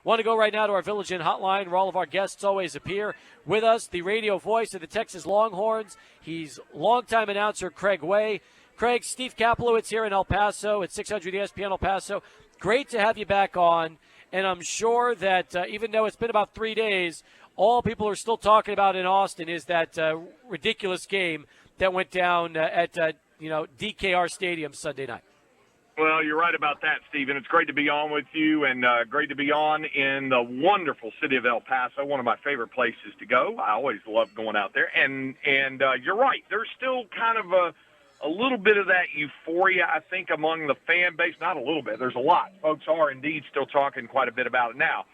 Want to go right now to our Village Inn hotline where all of our guests always appear. With us, the radio voice of the Texas Longhorns. He's longtime announcer Craig Way. Craig, Steve Kaplowitz here in El Paso at 600 ESPN El Paso. Great to have you back on. And I'm sure that even though it's been about 3 days, all people are still talking about in Austin is that ridiculous game that went down at DKR Stadium Sunday night. Well, you're right about that, Stephen. It's great to be on with you, and great to be on in the wonderful city of El Paso, one of my favorite places to go. I always love going out there. And you're right. There's still kind of a little bit of that euphoria, I think, among the fan base. Not a little bit. There's a lot. Folks are indeed still talking quite a bit about it now.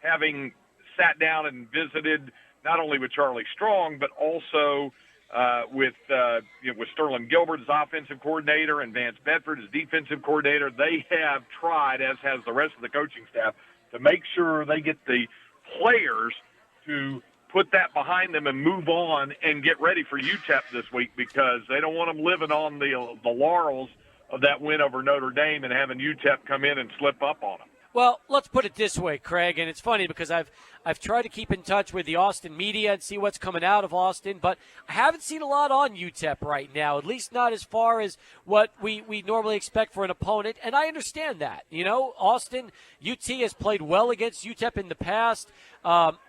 Having sat down and visited not only with Charlie Strong, but also with Sterling Gilbert as offensive coordinator and Vance Bedford as defensive coordinator, they have tried, as has the rest of the coaching staff, to make sure they get the players to put that behind them and move on and get ready for UTEP this week, because they don't want them living on the laurels of that win over Notre Dame and having UTEP come in and slip up on them. Well, let's put it this way, Craig, and it's funny because I've tried to keep in touch with the Austin media and see what's coming out of Austin, but I haven't seen a lot on UTEP right now, at least not as far as what we normally expect for an opponent, and I understand that. You know, Austin, UT has played well against UTEP in the past.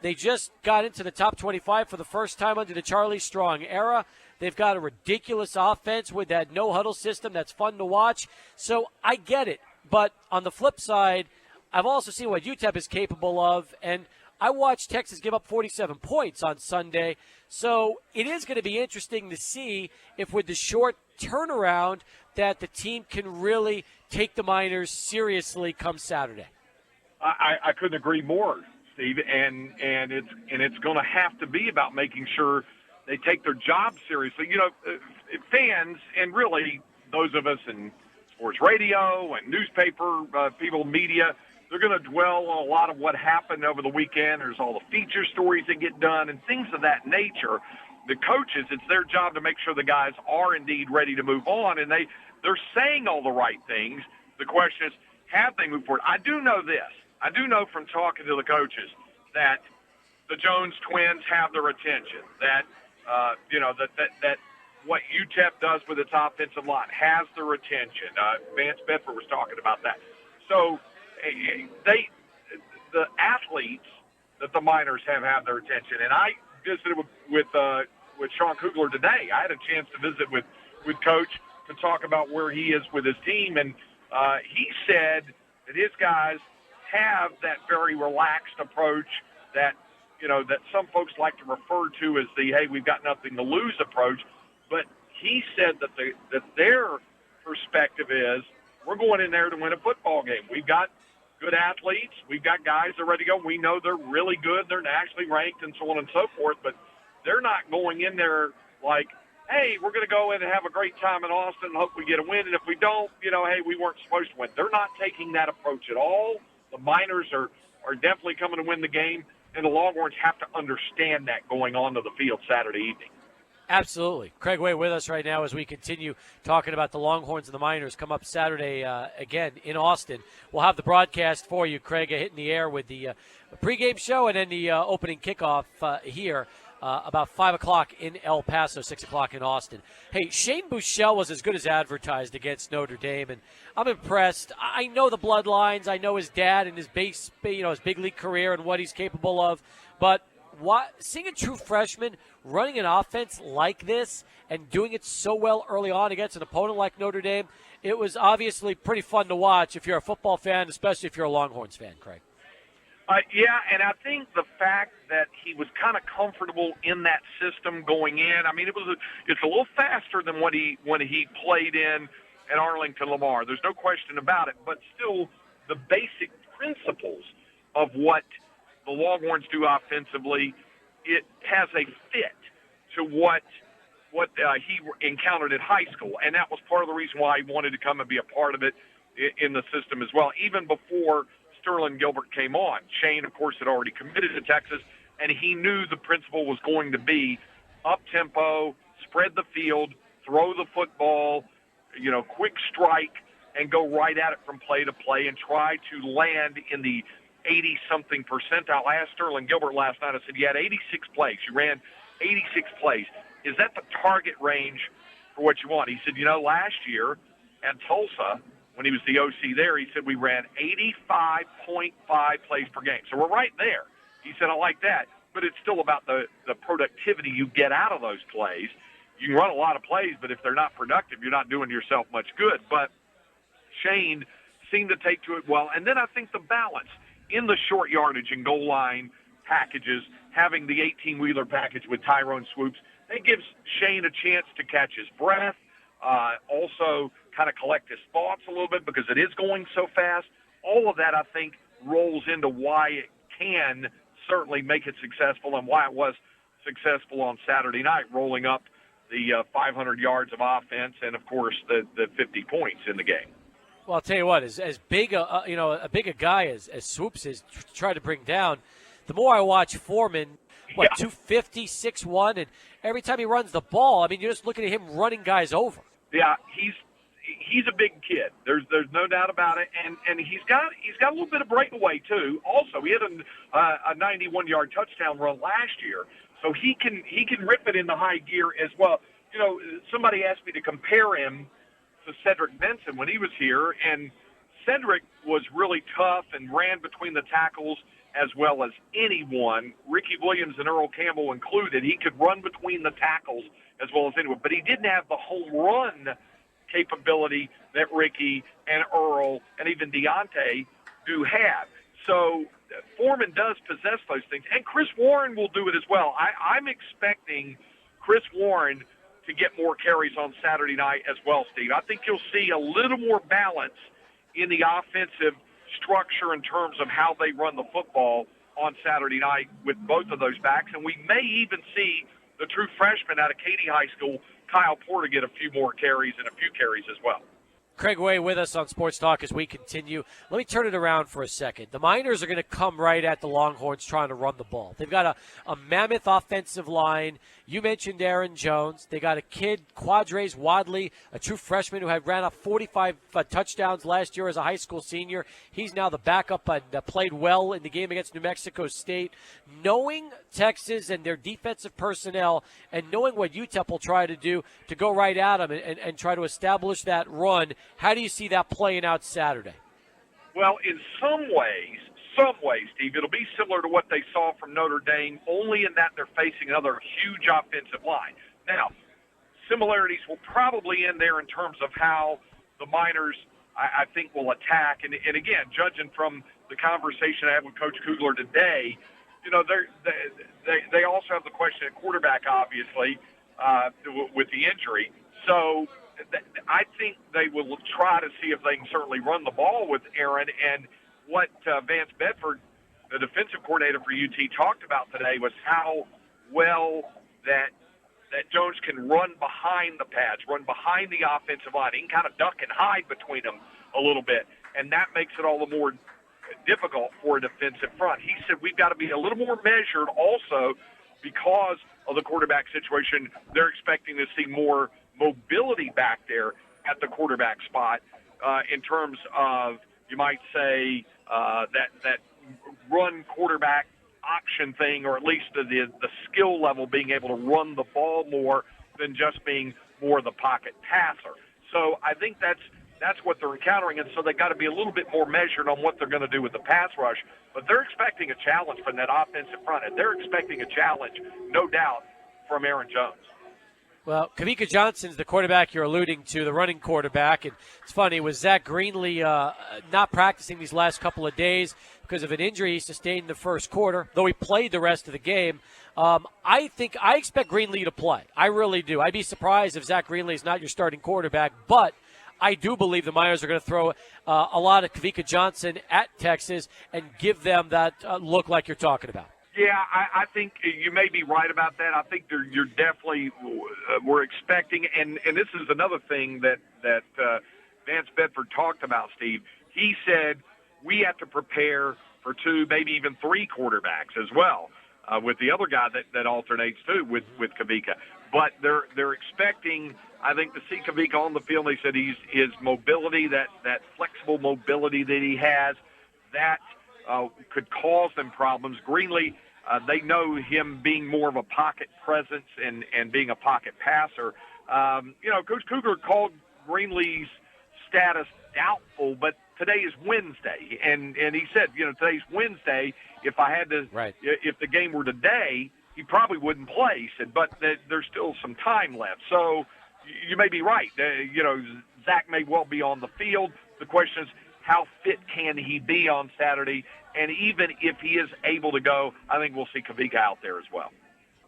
They just got into the top 25 for the first time under the Charlie Strong era. They've got a ridiculous offense with that no-huddle system that's fun to watch, so I get it. But on the flip side, I've also seen what UTEP is capable of, and I watched Texas give up 47 points on Sunday. So it is going to be interesting to see if with the short turnaround that the team can really take the Miners seriously come Saturday. I couldn't agree more, Steve, and it's going to have to be about making sure they take their job seriously. You know, fans, and really those of us in sports radio and newspaper people, media, they're going to dwell on a lot of what happened over the weekend. There's all the feature stories that get done and things of that nature. The coaches, it's their job to make sure the guys are indeed ready to move on, and they're saying all the right things. The question is, have they moved forward? I do know this. I do know from talking to the coaches that the Jones twins have their attention, that that what UTEP does with its offensive line has their attention. Vance Bedford was talking about that. So the athletes that the Miners have their attention. And I visited with Sean Kugler today. I had a chance to visit with Coach to talk about where he is with his team. And he said that his guys have that very relaxed approach that some folks like to refer to as the, hey, we've got nothing to lose approach. But he said that their perspective is, we're going in there to win a football game. We've got good athletes. We've got guys that are ready to go. We know they're really good. They're nationally ranked and so on and so forth. But they're not going in there like, hey, we're going to go in and have a great time in Austin and hope we get a win. And if we don't, hey, we weren't supposed to win. They're not taking that approach at all. The Miners are definitely coming to win the game. And the Longhorns have to understand that going on to the field Saturday evening. Absolutely. Craig Way with us right now as we continue talking about the Longhorns and the Miners come up Saturday again in Austin. We'll have the broadcast for you, Craig, hitting the air with the pregame show and then the opening kickoff here about 5 o'clock in El Paso, 6 o'clock in Austin. Hey, Shane Buechele was as good as advertised against Notre Dame, and I'm impressed. I know the bloodlines. I know his dad and his his big league career and what he's capable of, but seeing a true freshman running an offense like this and doing it so well early on against an opponent like Notre Dame, it was obviously pretty fun to watch if you're a football fan, especially if you're a Longhorns fan, Craig. Yeah, and I think the fact that he was kind of comfortable in that system going in, I mean, it's a little faster than when he played in at Arlington Lamar. There's no question about it, but still the basic principles of what the Longhorns do offensively, it has a fit to what he encountered at high school, and that was part of the reason why he wanted to come and be a part of it in the system as well. Even before Sterling Gilbert came on, Shane, of course, had already committed to Texas, and he knew the principle was going to be up-tempo, spread the field, throw the football, quick strike, and go right at it from play to play and try to land in the 80-something percentile. I asked Sterling Gilbert last night. I said, you had 86 plays. You ran 86 plays. Is that the target range for what you want? He said, last year at Tulsa, when he was the OC there, he said we ran 85.5 plays per game. So we're right there. He said, I like that. But it's still about the productivity you get out of those plays. You can run a lot of plays, but if they're not productive, you're not doing yourself much good. But Shane seemed to take to it well. And then I think the balance in the short yardage and goal line packages, having the 18-wheeler package with Tyrone Swoops, that gives Shane a chance to catch his breath, also kind of collect his thoughts a little bit because it is going so fast. All of that, I think, rolls into why it can certainly make it successful and why it was successful on Saturday night, rolling up the 500 yards of offense and, of course, the 50 points in the game. Well, I'll tell you what, as big a big a guy as Swoops is tried to bring down, the more I watch Foreman, 250, 6'1", and every time he runs the ball, I mean, you're just looking at him running guys over. Yeah, he's a big kid. There's no doubt about it, and he's got a little bit of breakaway too. Also, he had a 91-yard touchdown run last year, so he can rip it in the high gear as well. Somebody asked me to compare him to Cedric Benson when he was here, and Cedric was really tough and ran between the tackles as well as anyone, Ricky Williams and Earl Campbell included. He could run between the tackles as well as anyone, but he didn't have the home run capability that Ricky and Earl and even Deontay do have. So Foreman does possess those things, and Chris Warren will do it as well. I'm expecting Chris Warren to get more carries on Saturday night as well, Steve. I think you'll see a little more balance in the offensive structure in terms of how they run the football on Saturday night with both of those backs, and we may even see the true freshman out of Katy High School, Kyle Porter, get a few more carries and a few carries as well. Craig Way with us on Sports Talk as we continue. Let me turn it around for a second. The Miners are going to come right at the Longhorns trying to run the ball. They've got a mammoth offensive line. You mentioned Aaron Jones. They got a kid, Quadres Wadley, a true freshman who had ran up 45 touchdowns last year as a high school senior. He's now the backup and played well in the game against New Mexico State. Knowing Texas and their defensive personnel and knowing what UTEP will try to do to go right at them and try to establish that run, how do you see that playing out Saturday? Well, in some ways, Steve, it'll be similar to what they saw from Notre Dame, only in that they're facing another huge offensive line. Now, similarities will probably end there in terms of how the Miners, I think, will attack. And again, judging from the conversation I had with Coach Kugler today, they also have the question at quarterback, obviously, with the injury. So I think they will try to see if they can certainly run the ball with Aaron. And what Vance Bedford, the defensive coordinator for UT, talked about today was how well that Jones can run behind the pads, run behind the offensive line. He can kind of duck and hide between them a little bit, and that makes it all the more difficult for a defensive front. He said we've got to be a little more measured also because of the quarterback situation. They're expecting to see more mobility back there at the quarterback spot in terms of, you might say, that run quarterback option thing, or at least the skill level being able to run the ball more than just being more the pocket passer. So I think that's what they're encountering, and so they got to be a little bit more measured on what they're going to do with the pass rush. But they're expecting a challenge from that offensive front, and they're expecting a challenge, no doubt, from Aaron Jones. Well, Kavika Johnson's the quarterback you're alluding to, the running quarterback. And it's funny, with Zach Greenlee not practicing these last couple of days because of an injury he sustained in the first quarter, though he played the rest of the game. I expect Greenlee to play. I really do. I'd be surprised if Zach Greenlee is not your starting quarterback, but I do believe the Miners are going to throw a lot of Kavika Johnson at Texas and give them that look like you're talking about. Yeah, I think you may be right about that. I think you're definitely we're expecting, and this is another thing that Vance Bedford talked about, Steve. He said we have to prepare for 2, maybe even 3 quarterbacks as well, with the other guy that alternates too with Kavika. But they're expecting, I think, to see Kavika on the field. They said his mobility, that flexible mobility that he has, that could cause them problems. Greenlee, they know him being more of a pocket presence and being a pocket passer. Coach Kugler called Greenlee's status doubtful, but today is Wednesday, and he said, today's Wednesday. If I had to, if the game were today, he probably wouldn't play. He said, but there's still some time left. So you may be right. Zach may well be on the field. The question is, how fit can he be on Saturday? And even if he is able to go, I think we'll see Kavika out there as well.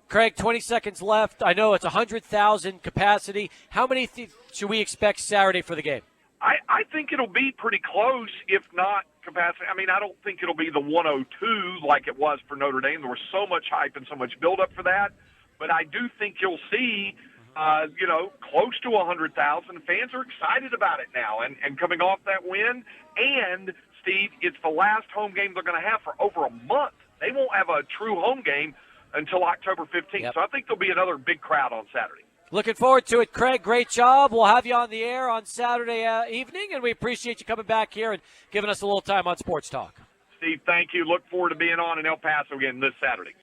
Craig, 20 seconds left. I know it's 100,000 capacity. How many should we expect Saturday for the game? I think it'll be pretty close, if not capacity. I mean, I don't think it'll be the 102 like it was for Notre Dame. There was so much hype and so much buildup for that. But I do think you'll see, close to 100,000. Fans are excited about it now and coming off that win. And, Steve, it's the last home game they're going to have for over a month. They won't have a true home game until October 15th. Yep. So I think there'll be another big crowd on Saturday. Looking forward to it, Craig. Great job. We'll have you on the air on Saturday evening, and we appreciate you coming back here and giving us a little time on Sports Talk. Steve, thank you. Look forward to being on in El Paso again this Saturday.